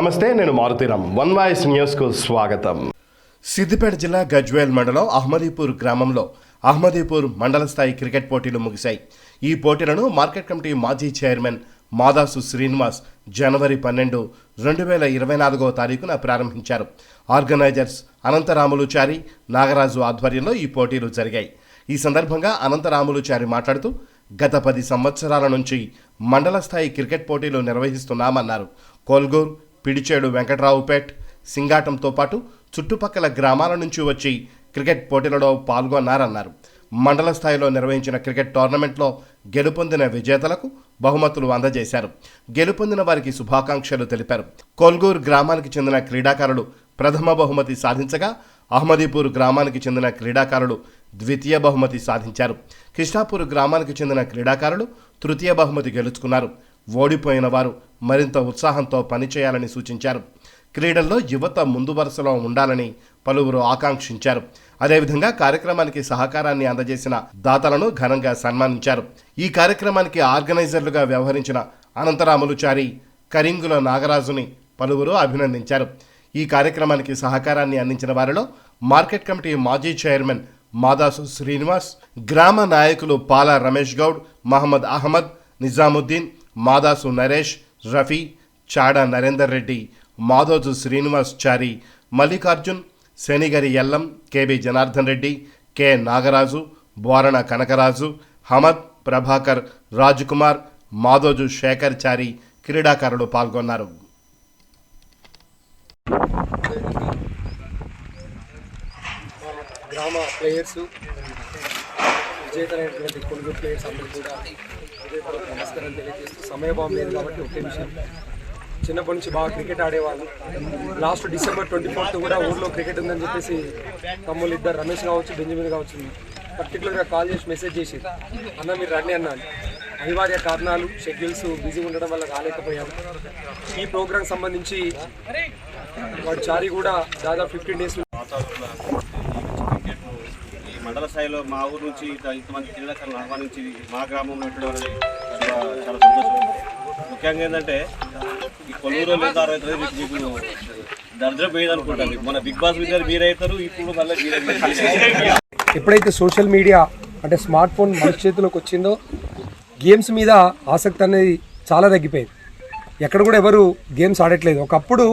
నమస్తే, నేను Maruthi Ram. One voice న్యూస్కు స్వాగతం. సిద్దిపేట జిల్లా గజ్వేల్ మండలం అహ్మదీపూర్ గ్రామంలో అహ్మదీపూర్ మండల స్థాయి క్రికెట్ పోటీలు ముగిశాయి. ఈ పోటీలను మార్కెట్ కమిటీ మాజీ చైర్మన్ మాదాసు శ్రీనివాస్ జనవరి 12, 2024వ తారీఖున ప్రారంభించారు. ఆర్గనైజర్స్ అనంతరాములుచారి, నాగరాజు ఆధ్వర్యంలో ఈ పోటీలు జరిగాయి. ఈ సందర్భంగా అనంతరాములుచారి మాట్లాడుతూ గత 10 సంవత్సరాల నుంచి మండల స్థాయి క్రికెట్ పోటీలు నిర్వహిస్తున్నామన్నారు. కోల్గూర్, పిడిచేడు, వెంకట్రావుపేట్, సింగాటంతో పాటు చుట్టుపక్కల గ్రామాల నుంచి వచ్చి క్రికెట్ పోటీలలో పాల్గొన్నారన్నారు. మండల స్థాయిలో నిర్వహించిన క్రికెట్ టోర్నమెంట్లో గెలుపొందిన విజేతలకు బహుమతులు అందజేశారు. గెలుపొందిన వారికి శుభాకాంక్షలు తెలిపారు. కోల్గూర్ గ్రామానికి చెందిన క్రీడాకారులు ప్రథమ బహుమతి సాధించగా, అహ్మదీపూర్ గ్రామానికి చెందిన క్రీడాకారులు ద్వితీయ బహుమతి సాధించారు. కృష్ణాపూర్ గ్రామానికి చెందిన క్రీడాకారులు తృతీయ బహుమతి గెలుచుకున్నారు. ఓడిపోయిన వారు మరింత ఉత్సాహంతో పనిచేయాలని సూచించారు. క్రీడల్లో యువత ముందు వరుసలో ఉండాలని పలువురు ఆకాంక్షించారు. అదేవిధంగా కార్యక్రమానికి సహకారాన్ని అందజేసిన దాతలను ఘనంగా సన్మానించారు. ఈ కార్యక్రమానికి ఆర్గనైజర్లుగా వ్యవహరించిన అనంతరాములుచారి, కరింగుల నాగరాజుని పలువురు అభినందించారు. ఈ కార్యక్రమానికి సహకారాన్ని అందించిన వారిలో మార్కెట్ కమిటీ మాజీ చైర్మన్ మాదాసు శ్రీనివాస్, గ్రామ నాయకులు పాల రమేష్ గౌడ్, మహమ్మద్ అహ్మద్, నిజాముద్దీన్, మాదాసు నరేష్, రఫీ, చాడా నరేందర్ రెడ్డి, మాదోజు శ్రీనివాస్ చారి, మల్లికార్జున్, శనిగరి ఎల్లం, కేబి జనార్దన్ రెడ్డి, కె నాగరాజు, బోరణ కనకరాజు, హమద్, ప్రభాకర్, రాజకుమార్, మాదోజు శేఖర్ చారి క్రీడాకారులు పాల్గొన్నారు. గ్రామ ప్లేయర్స్, విజేతలైనటువంటి కొలుగు ప్లేయర్స్ అందరూ కూడా నమస్కారం తెలియజేస్తూ, సమయభావం లేదు కాబట్టి ఒకే విషయం, చిన్నప్పటి నుంచి బాగా క్రికెట్ ఆడేవాళ్ళు. లాస్ట్ December 24th కూడా ఊర్లో క్రికెట్ ఉందని చెప్పేసి తమ్ముళ్ళు ఇద్దరు, రమేష్ కావచ్చు, బెంజమిన్ కావచ్చు, పర్టికులర్గా కాల్ చేసి మెసేజ్ చేసి, అన్న మీరు రండి అన్నాను. అనివార్య కారణాలు, షెడ్యూల్స్ బిజీ ఉండడం వల్ల రాలేకపోయాము. ఈ ప్రోగ్రాం సంబంధించి వాడు చారి కూడా దాదాపు 15 days ఈ మండల స్థాయిలో మా ఊరు నుంచి ఇంతమంది క్రీడాకారులను ఆహ్వానించి మా గ్రామంలో పెట్టడం అనేది చాలా సంతోషం. ముఖ్యంగా ఏంటంటే ఈ కొల్లూరు లేదా మీకు దర్జా పోయేది అనుకుంటాను. మన బిగ్ బాస్ విన్నర్ మీరైతారు, ఇప్పుడు మళ్ళీ మీరే. ఎప్పుడైతే సోషల్ మీడియా అంటే స్మార్ట్ ఫోన్ మన చేతిలోకి వచ్చిందో గేమ్స్ మీద ఆసక్తి అనేది చాలా తగ్గిపోయింది. ఎక్కడ కూడా ఎవరు గేమ్స్ ఆడట్లేదు. ఒకప్పుడు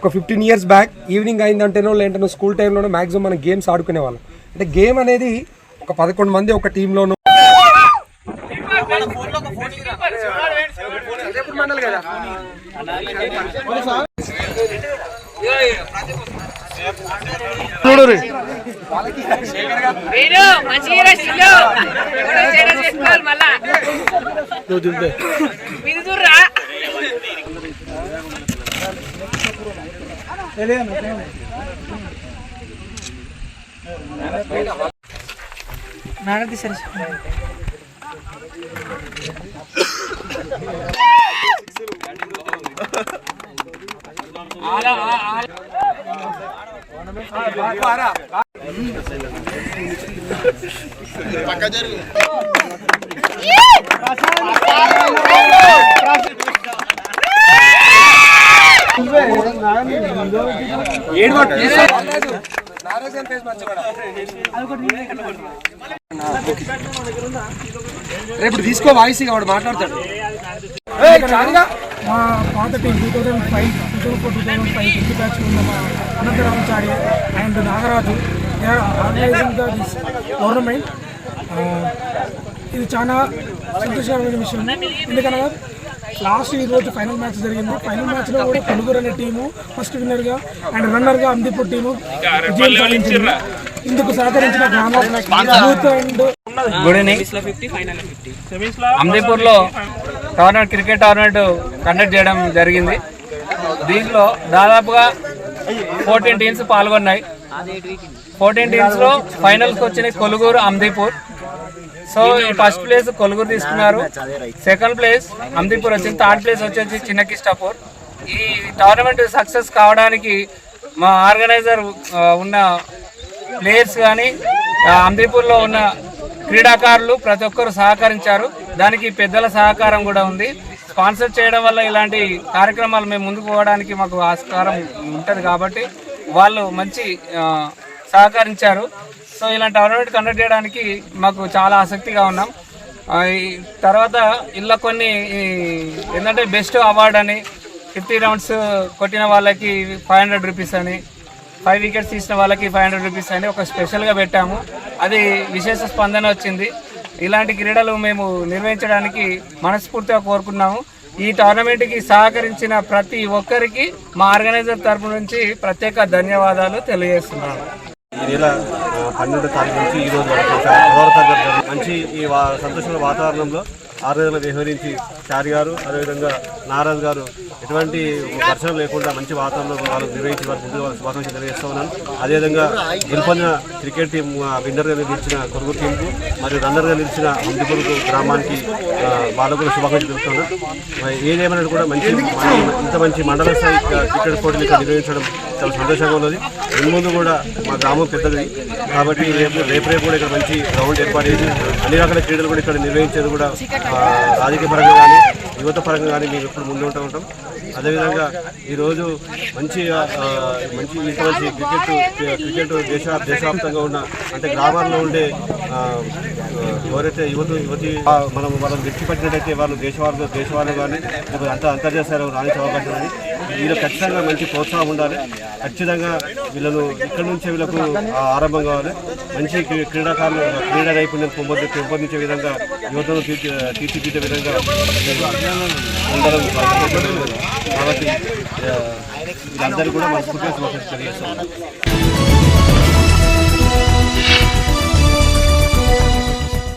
ఒక 15 years బ్యాక్ ఈవినింగ్ అయిందంటేనో లేదంటేనో స్కూల్ టైంలోనో మ్యాక్సిమం మనం గేమ్స్ ఆడుకునేవాళ్ళం. అంటే గేమ్ అనేది ఒక 11 మంది ఒక టీంలోనూ రేపు తీసుకో వాయిస్ వాడు మాట్లాడతాడు. మా పాత టీం 2004-2005 క్రికెట్ బ్యాచ్ ఉన్న మా Anantharamachari and Nagaraju organising this tournament. ఇది చాలా సంతోషకరమైన విషయం. ఎందుకనగా లాస్ట్ ఈరోజు ఫైనల్ మ్యాచ్ జరిగింది. ఫైనల్ మ్యాచ్లో కూడా కొలుగురు అనే టీము ఫస్ట్ విన్నర్గా అండ్ రన్నర్గా అహ్మదీపూర్ టీము విజయం సాధించింది. ఇందుకు సహకరించిన గ్రామ యూత్ అండ్ గుడ్ ఈవినింగ్. అహ్మదీపూర్లో క్రికెట్ టోర్నమెంట్ కండక్ట్ చేయడం జరిగింది. దీంట్లో దాదాపుగా 14 టీమ్స్ పాల్గొన్నాయి. 14 టీమ్స్లో ఫైనల్స్కి వచ్చినాయి కొలుగురు, అహ్మదీపూర్. సో ఈ ఫస్ట్ ప్లేస్ కొలుగురు తీసుకున్నారు, సెకండ్ ప్లేస్ అహ్మదీపూర్ వచ్చింది, థర్డ్ ప్లేస్ వచ్చేసి చిన్న కిష్టాపూర్. ఈ టోర్నమెంట్ సక్సెస్ కావడానికి మా ఆర్గనైజర్ ఉన్న ప్లేయర్స్ కానీ అహ్మదీపూర్లో ఉన్న క్రీడాకారులు ప్రతి ఒక్కరు సహకరించారు. దానికి పెద్దల సహకారం కూడా ఉంది. స్పాన్సర్ చేయడం వల్ల ఇలాంటి కార్యక్రమాలు మేము ముందుకు పోవడానికి మాకు ఆస్కారం ఉంటుంది కాబట్టి వాళ్ళు మంచి సహకరించారు. సో ఇలాంటి టోర్నమెంట్ కండక్ట్ చేయడానికి మాకు చాలా ఆసక్తిగా ఉన్నాం. ఈ తర్వాత ఇలా కొన్ని ఏంటంటే బెస్ట్ అవార్డ్ అని 50 రౌండ్స్ కొట్టిన వాళ్ళకి 500 రూపీస్ అని, 5 వికెట్స్ తీసిన వాళ్ళకి 500 రూపీస్ అని ఒక స్పెషల్గా పెట్టాము. అది విశేష స్పందన వచ్చింది. ఇలాంటి క్రీడలు మేము నిర్వహించడానికి మనస్ఫూర్తిగా కోరుకున్నాము. ఈ టోర్నమెంట్కి సహకరించిన ప్రతి ఒక్కరికి మా ఆర్గనైజర్ తరపు నుంచి ప్రత్యేక ధన్యవాదాలు తెలియజేస్తున్నాను. ఈ నెల 12వ తారీఖు నుంచి ఈ రోజు వరకు 16వ తారీఖు మంచి ఈ సంతోషమైన వాతావరణంలో ఆర్గనైజర్లు వ్యవహరించి చారి గారు అదేవిధంగా నారాజ్ గారు ఎటువంటి ఘర్షణ లేకుండా మంచి వాతావరణంలో వాళ్ళు నిర్వహించి వారి ముందు వాళ్ళ శుభాకాంక్షలు తెలియజేస్తూ ఉన్నాను. అదేవిధంగా గెలుపొందిన క్రికెట్ టీం విన్నర్గా నిలిచిన కొరుగు టీంకు మరియు రన్నర్గా నిలిచిన హందిపూర్ గ్రామానికి వాళ్ళకు కూడా శుభాకాంక్షలు తెలుపుతున్నాను. ఏదేమైనా కూడా ఇంత మంచి మండల స్థాయి క్రికెట్ పోటీలు ఇక్కడ నిర్వహించడం చాలా సంతోషంగా ఉన్నది. ముందు కూడా మా గ్రామం పెద్దది కాబట్టి రేపు కూడా ఇక్కడ మంచి గ్రౌండ్ ఏర్పాటు చేసి అన్ని రకాల క్రీడలు కూడా ఇక్కడ నిర్వహించేది కూడా రాజకీయ పరంగా కానీ యువత పరంగా కానీ మేము ఎప్పుడు ముందు ఉంటాం. అదేవిధంగా ఈరోజు మంచి క్రికెట్ దేశవ్యాప్తంగా ఉన్న అంటే గ్రామాల్లో ఉండే ఎవరైతే యువతి మనం వాళ్ళని వ్యక్తి పట్టినట్టయితే వాళ్ళు దేశవాళ్ళు కానీ అంతర్జాతీయ రాణించే అవకాశం ఉంది. వీళ్ళకి ఖచ్చితంగా మంచి ప్రోత్సాహం ఉండాలి. ఖచ్చితంగా వీళ్ళను ఇక్కడ నుంచే వీళ్ళకు ఆరంభం కావాలి. మంచి క్రీడా నైపుణ్యం పెంపొందించే విధంగా యువతను తీర్చిదిద్దే విధంగా ఉండడం కాబట్టి వీళ్ళందరూ కూడా మనస్ఫూర్తిగా తెలియజేస్తున్నారు.